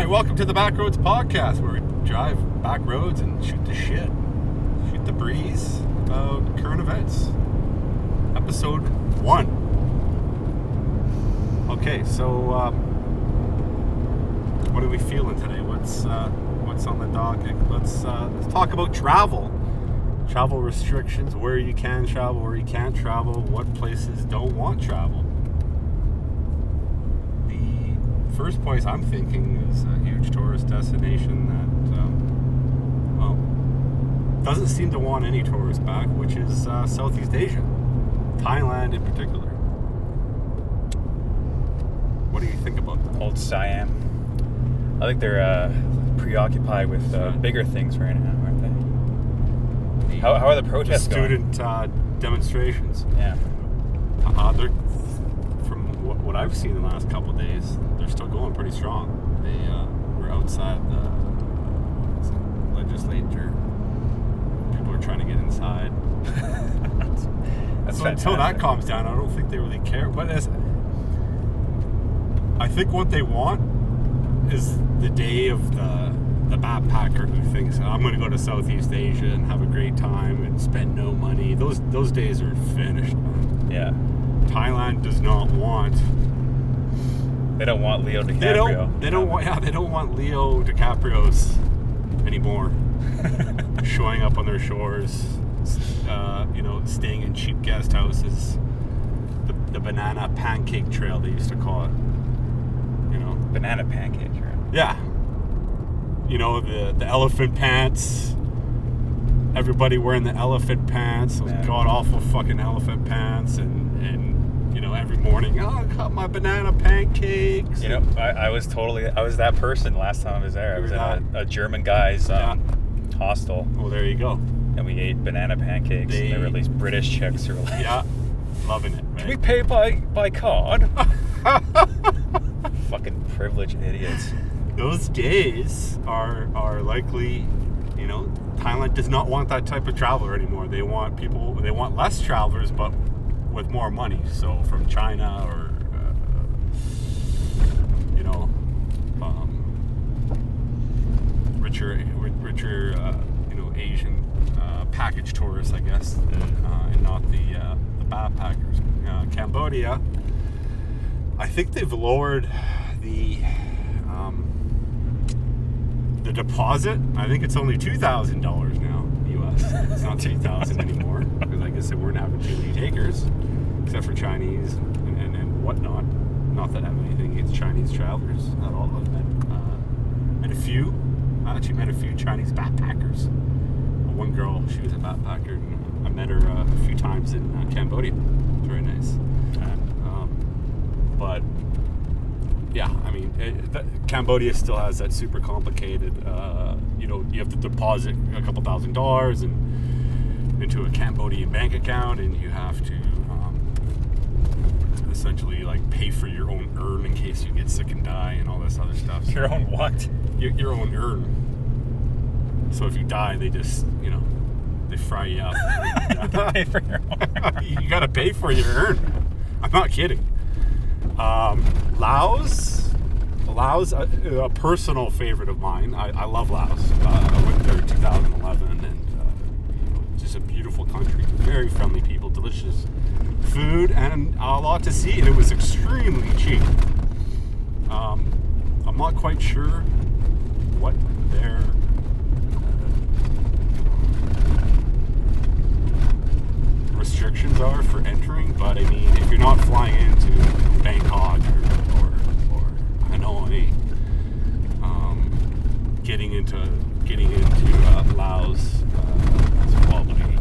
right, welcome to the Backroads Podcast, where we drive back roads and shoot the shit, shoot the breeze about current events. Episode 1. Okay, so what are we feeling today? What's on the docket? Let's talk about travel restrictions, where you can travel, where you can't travel, what places don't want travel. First place I'm thinking is a huge tourist destination that, doesn't seem to want any tourists back, which is Southeast Asia, Thailand in particular. What do you think about that? Old Siam. I think they're preoccupied with bigger things right now, aren't they? How are the protests going? Student demonstrations. Yeah. They're, from what I've seen in the last couple of days, they're still going pretty strong. They were outside the legislature. People are trying to get inside. That's so until that calms down, I don't think they really care. But I think what they want is the day of the backpacker who thinks, I'm going to go to Southeast Asia and have a great time and spend no money. Those days are finished. Yeah. Thailand does not want. They don't want Leo DiCaprio. They don't want Leo DiCaprio's anymore. Showing up on their shores, staying in cheap guest houses. The banana pancake trail, they used to call it. Banana pancake trail. Yeah. The elephant pants. Everybody wearing the elephant pants, those god awful fucking elephant pants, and every morning, I got my banana pancakes. I was that person last time I was there. I was at a German guy's hostel. Well, there you go. And we ate banana pancakes, and there were these British chicks who were like, yeah, loving it. Right? Can we pay by card? Fucking privileged idiots. Those days are likely, Thailand does not want that type of traveler anymore. They want less travelers, but with more money. So from China or, richer, Asian package tourists, I guess, and not the backpackers. Cambodia, I think they've lowered the deposit. I think it's only $2,000 now, US. It's not $2,000 anymore, because I guess they weren't having too many takers, except for Chinese and whatnot. Not that I have anything against Chinese travelers at all. I actually met a few Chinese backpackers. One girl, she was a backpacker, and I met her a few times in Cambodia. It was very nice. But yeah, I mean, Cambodia still has that super complicated, you have to deposit a couple $1,000s into a Cambodian bank account, and you have to essentially pay for your own urn in case you get sick and die and all this other stuff. Your own what? Your own urn. So if you die, they just, they fry you up. You have to pay for your own urn. You got to pay for your urn. I'm not kidding. Laos, a personal favorite of mine. I love Laos. I went there in 2011, and just a beautiful country. Very friendly people, delicious food, and a lot to see. And it was extremely cheap. I'm not quite sure what their restrictions are for entering, but I mean, if you're not flying into Bangkok or Hanoi, getting into Laos is probably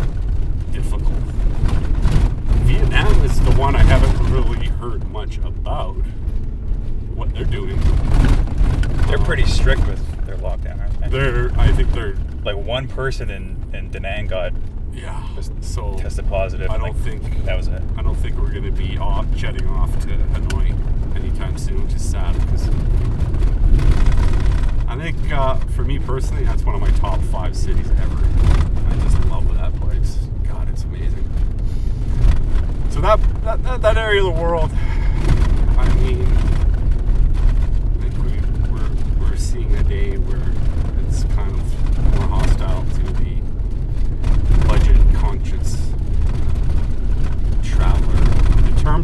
difficult. Vietnam is the one I haven't really heard much about what they're doing. They're pretty strict with their lockdown, aren't they? I think they're like one person in Da Nang got so tested positive. I don't think that was it. I don't think we're going to be jetting off to Hanoi anytime soon, which is sad, because I think for me personally, that's one of my top 5 cities ever. I just love that place. God, it's amazing. So that area of the world, I mean, I think we're seeing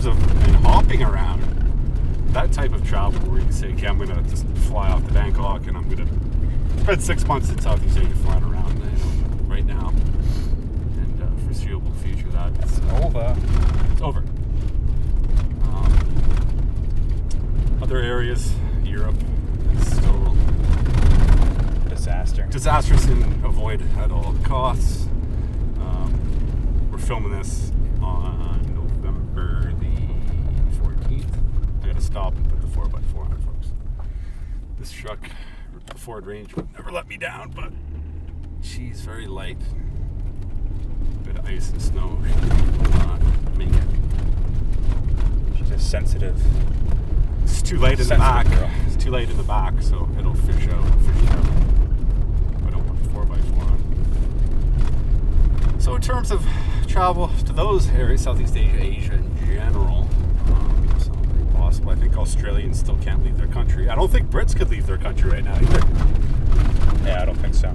of and hopping around, that type of travel where you say, okay, I'm going to just fly off to Bangkok and I'm going to spend 6 months in Southeast Asia flying around right now. And foreseeable future, that's over. It's over. Other areas, Europe, is still disastrous and avoid at all costs. We're filming this on November the 14th. I gotta stop and put the 4x4 on, folks. This truck, the Ford Range, would never let me down, but she's very light. Bit of ice and snow, she will not make it. She's a sensitive. It's too late in the back. Girl. It's too late in the back, so it'll fish out. I don't want the 4x4 on. So in terms of travel to those areas, Southeast Asia in general, it's not very possible. I think Australians still can't leave their country. I don't think Brits could leave their country right now either. Yeah, I don't think so.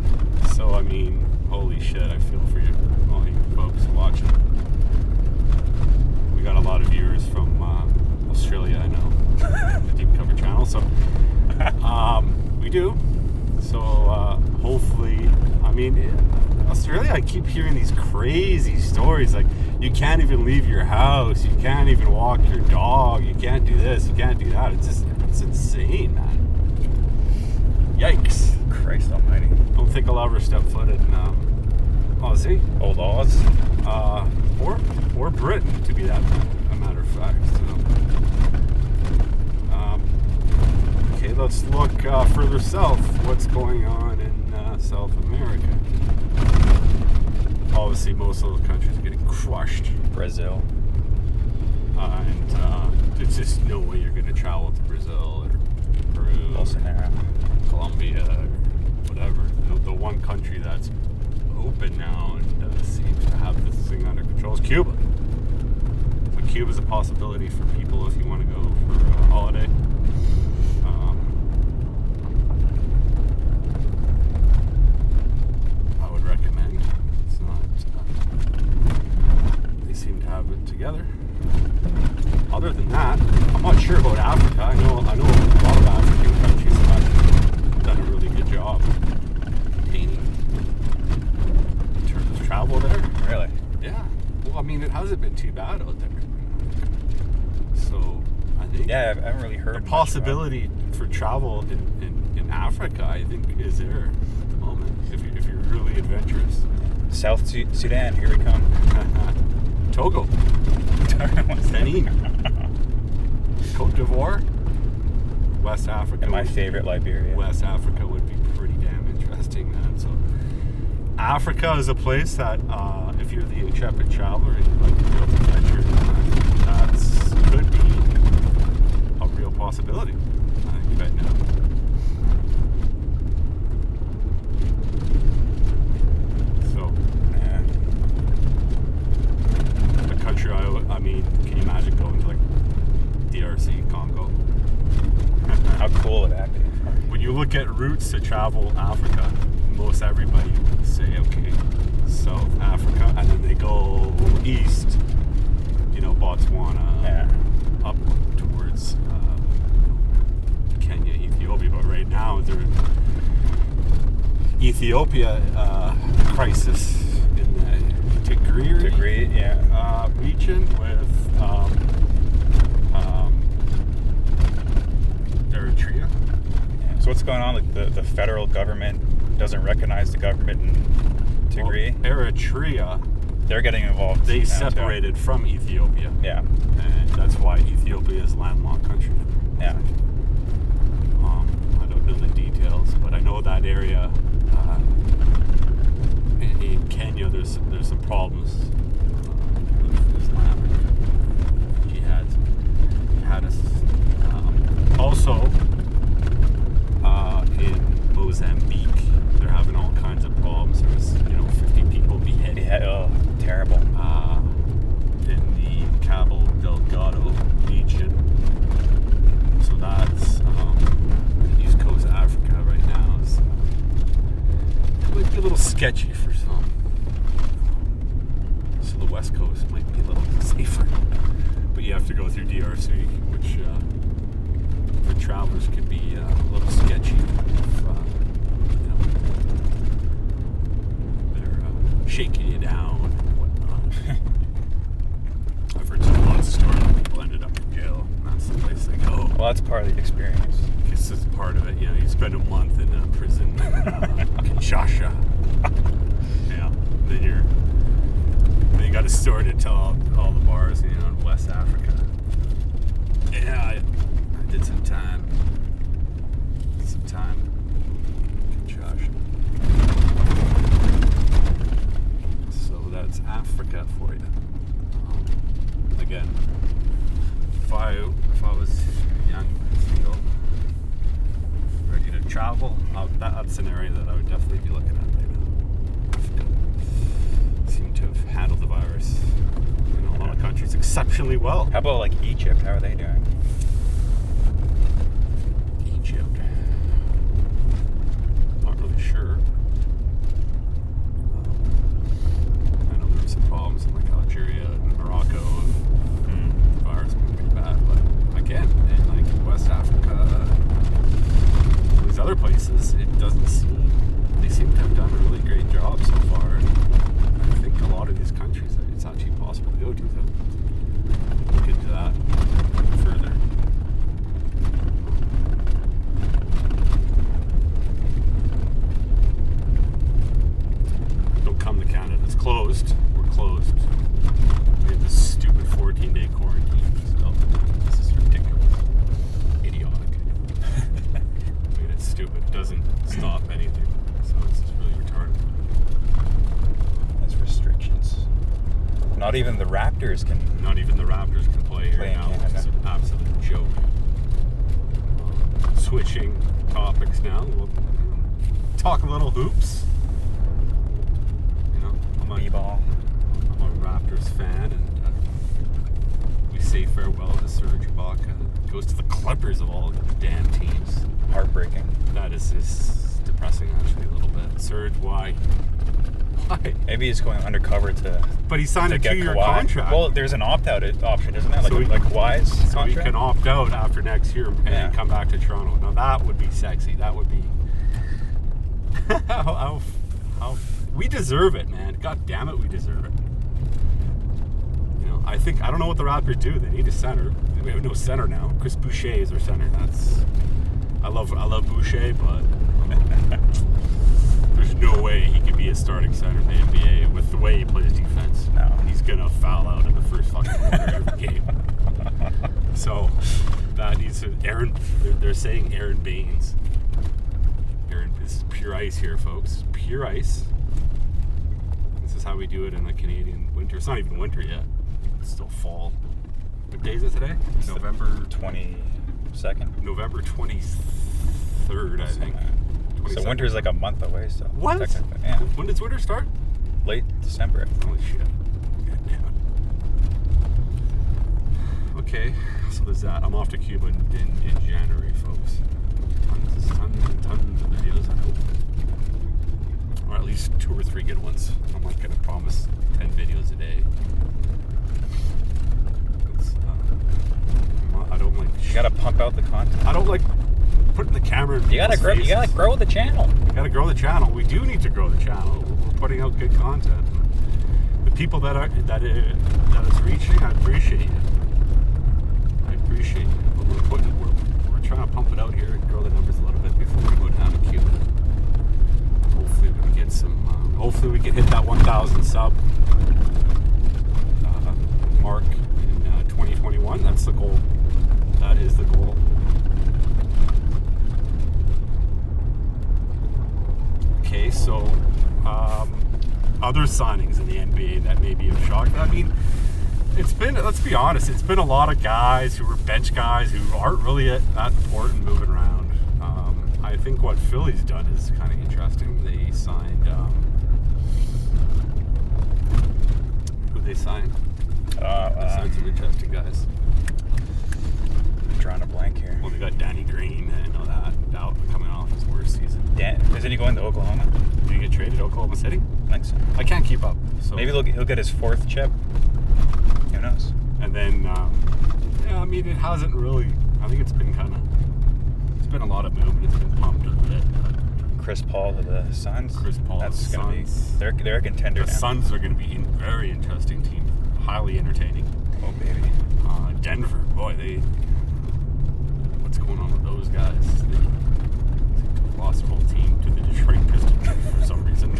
So, I mean, holy shit, I feel for you, all you folks watching. We got a lot of viewers from Australia, I know, the Deep Cover channel, so we do. So, hopefully, I mean, Australia, I keep hearing these crazy stories, like, you can't even leave your house, you can't even walk your dog, you can't do this, you can't do that. It's insane, man. Yikes. Christ almighty. Don't think I'll ever step foot in Aussie. Old Oz. Or Britain, to be that a matter of fact. So, okay, let's look further south. What's going on in South America? Obviously, most of those countries are getting crushed. Brazil. And there's just no way you're going to travel to Brazil or Peru, Bolsonaro. Colombia, or whatever. The one country that's open now and seems to have this thing under control is Cuba. So Cuba's a possibility for people if you want to go for a holiday. I would recommend. It's not. They seem to have it together. Other than that, I'm not sure about Africa. I know a lot of African countries have done a really good job containing in terms of travel there. Really? Yeah. Well, I mean, it hasn't been too bad out there. So, I think Yeah, I haven't really heard. the much possibility for travel in Africa, I think, is there at the moment. If you're really adventurous. about South Sudan. Here we come. Togo, Benin, Cote d'Ivoire, West Africa. And my favorite, Liberia. West Africa would be pretty damn interesting, man. So, Africa is a place that, if you're the intrepid traveler and you like to build adventure, that could be a real possibility. I think right now. So, Yeah. the country, I mean, can you imagine going to like DRC, Congo? How cool would that be? When you look at routes to travel Africa, most everybody would say, okay, South Africa, and then they go east, Botswana, Yeah. up towards Kenya, Ethiopia. But right now, there's Ethiopia crisis in the Tigray Yeah. region with Eritrea. So what's going on? Like the federal government doesn't recognize the government in Tigray. Well, Eritrea, They're getting involved. they now, too. separated from Ethiopia. Yeah. And that's why Ethiopia is a landlocked country. Yeah. I don't know the details, but I know that area in Kenya. There's some problems with Islam and jihadists. Also, in Mozambique, they're having all kinds of problems. There's 50 people beheaded. Yeah. Oh, terrible. In the Cabo Delgado region. So that's the East Coast of Africa right now. It might be a little sketchy for some. So the West Coast might be a little safer. go through DRC, which for travelers can be a little sketchy. If, they're shaking you down and whatnot. I've heard some lots of stories where people ended up in jail. And that's the place they go. Well, that's part of the experience. It's just part of it. You spend a month in a prison in Kinshasa. Yeah. Then you got a story to tell all the bars, in West Africa. Yeah, I did some time. Kinshasa. So that's Africa for you. Again, if I was young, single, ready to travel, that's an area that I would definitely be looking at right now. Africa seem to have handled the virus in a lot of countries exceptionally well. How about like Egypt? How are they doing? Egypt. Not really sure. I know there were some problems in like Algeria and Morocco. The virus was pretty bad, but again, in like West Africa, these other places, they seem to have done a really great job so far. And I think a lot of these countries, it's actually possible to go to. So look into that further. Don't come to Canada. It's closed. We're closed. We have this stupid 14-day quarantine. So this is ridiculous. Idiotic. I mean, it's stupid. It doesn't stop anything. So it's just really retarded. There's restrictions. Not even the Raptors can play here play in now. Canada. It's an absolute joke. Switching topics now. We'll talk a little hoops. I'm a Raptors fan, and we say farewell to Serge Ibaka. Goes to the Clippers of all damn teams. Heartbreaking. That is just depressing, actually, a little bit. Serge, why? Why? Maybe he's going undercover to. But he signed a get 2-year Kawhi. contract. Well, there's an opt-out option, isn't there? Like, So he- like Kawhi's So contract. he can opt out after next year and Yeah. come back to Toronto. Now that would be sexy. That would be how we deserve it, man. God damn it, we deserve it. I don't know what the Raptors do. They need a center. We have no center now. Chris Boucher is our center. I love Boucher, but there's no way he could be a starting center in the NBA with the way he plays defense. No. He's gonna foul out in the first fucking quarter every game. So that needs to they're saying Aaron Baines. This is pure ice here, folks. Pure ice. This is how we do it in the Canadian winter. It's not even winter yet. It's still fall. What day is it today? November 22nd. November 23rd, I think. So 22nd. winter's like a month away still. What? Technically. Yeah. When does winter start? Late December. Holy shit. God damn it. Okay, so there's that. I'm off to Cuba in January, folks. Tons and tons of videos, I hope. Or at least 2 or 3 good ones. I'm not going to promise 10 videos a day. I don't like... You gotta pump out the content. I don't like putting the camera in You gotta people's grow. faces. You gotta grow the channel. We gotta grow the channel. We do need to grow the channel. We're putting out good content. The people that it's reaching, I appreciate it. But we're trying to pump it out here and grow the numbers a little bit before we go down to Cuba. Hopefully we can get some. Hopefully we can hit that 1,000 sub mark in 2021. That's the goal. That is the goal. Okay, so other signings in the NBA that may be of shock. I mean, it's been, let's be honest, it's been a lot of guys who were bench guys who aren't really that important moving around. I think what Philly's done is kind of interesting. They signed, who'd they sign? They signed some interesting guys. I'm drawing a blank here. Well, they got Danny Green, I know that, out coming off his worst season. Isn't he going to Oklahoma? Did he get traded to Oklahoma City? I think so. I can't keep up. So Maybe he'll get his 4th chip. Who knows? And then mean, it hasn't really. I think it's been a lot of movement. It's been pumped a bit. Chris Paul to the Suns. Chris Paul to the That's gonna be. Suns. They're a contender The now. Suns are going to be a very interesting team, highly entertaining. Oh baby. Denver, boy, what's going on with those guys? They lost their whole team to the Detroit Pistons for some reason.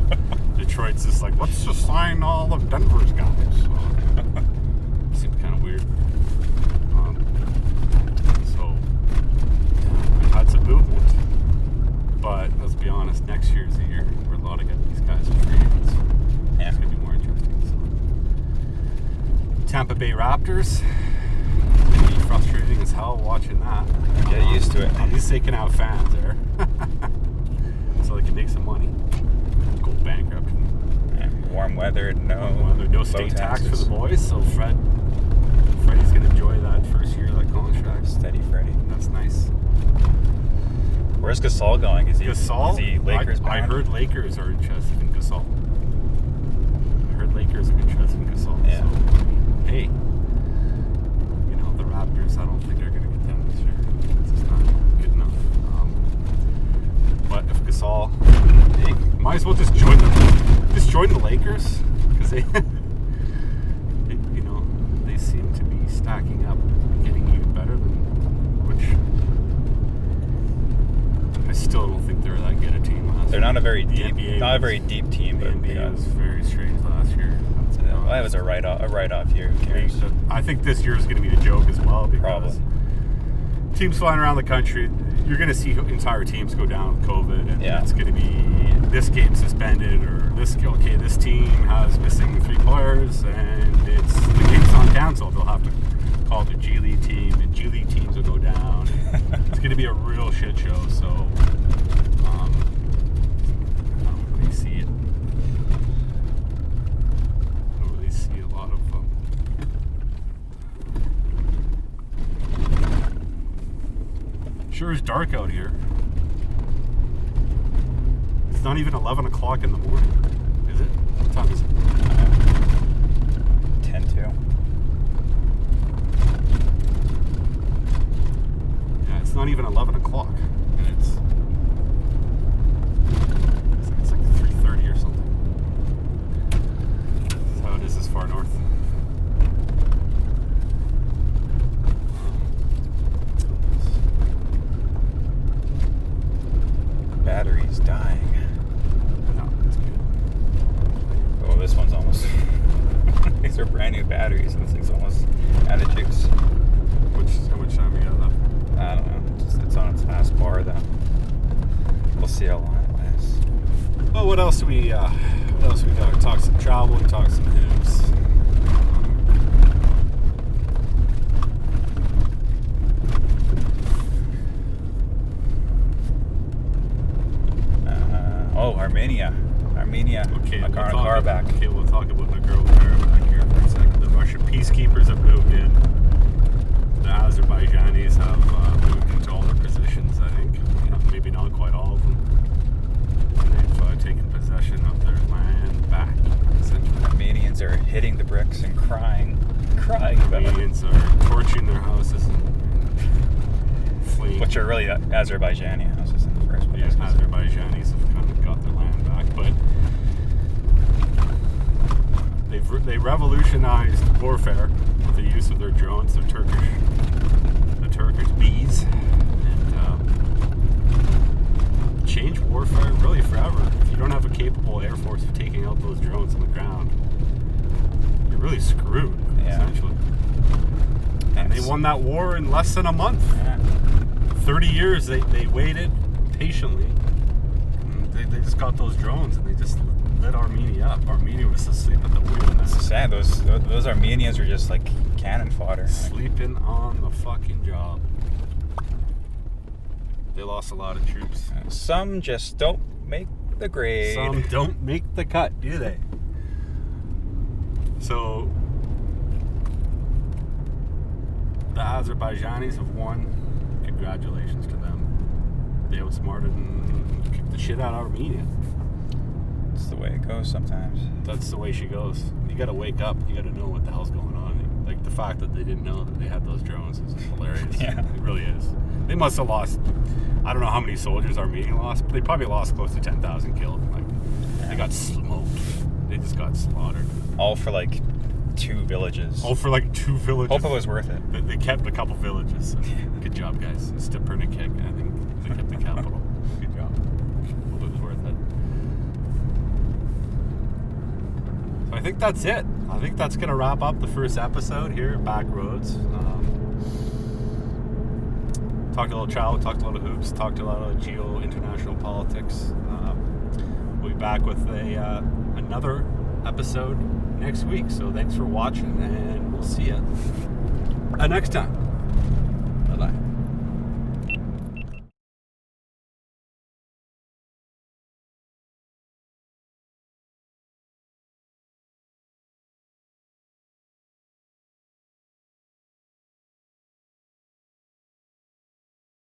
Detroit's just like, let's just sign all of Denver's guys. Seems kind of weird. So we've had some movement, but let's be honest, next year's the year where a lot of these guys are free agents. Yeah. It's going to be more interesting. So. Tampa Bay Raptors. It'd be frustrating as hell watching that. Get used to it. At least they can have fans there. So they can make some money. Go bankrupt. Yeah, warm weather, No state tax for the boys, so Freddie's going to enjoy that first year of that contract. Steady Freddie. That's nice. Where's Gasol going? Is he Lakers I bound? heard Lakers are interested in Gasol. Yeah. So, hey. The Raptors, I don't think they're going to contend this year. It's just not good enough. But if Gasol, hey, might as well just join the Lakers, because they seem to be stacking up, getting even better which I still don't think they're that good a team last year. They're not a very NBA deep team, The but NBA was very strange last year. Well, it was a write-off year. Who cares? I think this year is going to be a joke as well, because Probably. teams flying around the country, you're going to see entire teams go down with COVID, and it's going to be this game suspended, or this team has missing 3 players, and the game's not canceled. They'll have to call the G League team, and G League teams will go down. It's going to be a real shit show. So I don't really see it. See a lot of sure is dark out here. It's not even 11 o'clock in the morning, is it? What time is it? 10:02. Yeah, it's not even 11 o'clock, and it's like 3:30 or something. That's how it is this far north. Battery's dying. No, it's good. Oh, this one's almost. These are brand new batteries, and this thing's almost out of juice. How much time we got left? I don't know. It's on its last bar, though. We'll see how long it lasts. Well, what else we got? We talked some travel. We talked some hoops. Armenia. Okay, Karabakh. Okay, we'll talk about the girl Karabakh here for a second. The Russian peacekeepers have moved in. The Azerbaijanis have moved into all their positions, I think. Maybe not quite all of them. They've taken possession of their land back, essentially. Armenians are hitting the bricks and crying about it. Armenians are torching their houses and fleeing. Which are really Azerbaijani houses in the first place. Yeah, Azerbaijanis have kind of got their land back, but they revolutionized warfare with the use of their drones, the Turkish bees, and changed warfare really forever. If you don't have a capable air force of taking out those drones on the ground, you're really screwed, essentially. And they won that war in less than a month. Yeah. 30 years they waited patiently. They just got those drones and they just lit Armenia up. Armenia was asleep at the wheel. It's sad. Those Armenians are just like cannon fodder. Sleeping on the fucking job. They lost a lot of troops. Some just don't make the grade. Some don't make the cut, do they? So the Azerbaijanis have won. Congratulations to them. They outsmarted and kicked the shit out of Armenia. That's the way it goes sometimes. That's the way she goes. You gotta wake up. You gotta know what the hell's going on. Like, the fact that they didn't know that they had those drones is They must have lost. I don't know how many soldiers Armenia lost, but they probably lost close to 10,000 killed. Like, they got smoked. They just got slaughtered. All for like 2 villages. All for like 2 villages. Hope it was worth it. They kept a couple villages. Good job, guys. Stepernikek, I think they kept the capital. Good job. Hope it was worth it. So I think that's it. I think that's going to wrap up the first episode here at Backroads. Talked a little travel, talked a lot of hoops, talked a lot of international politics. We'll be back with another episode next week. So thanks for watching, and we'll see you next time.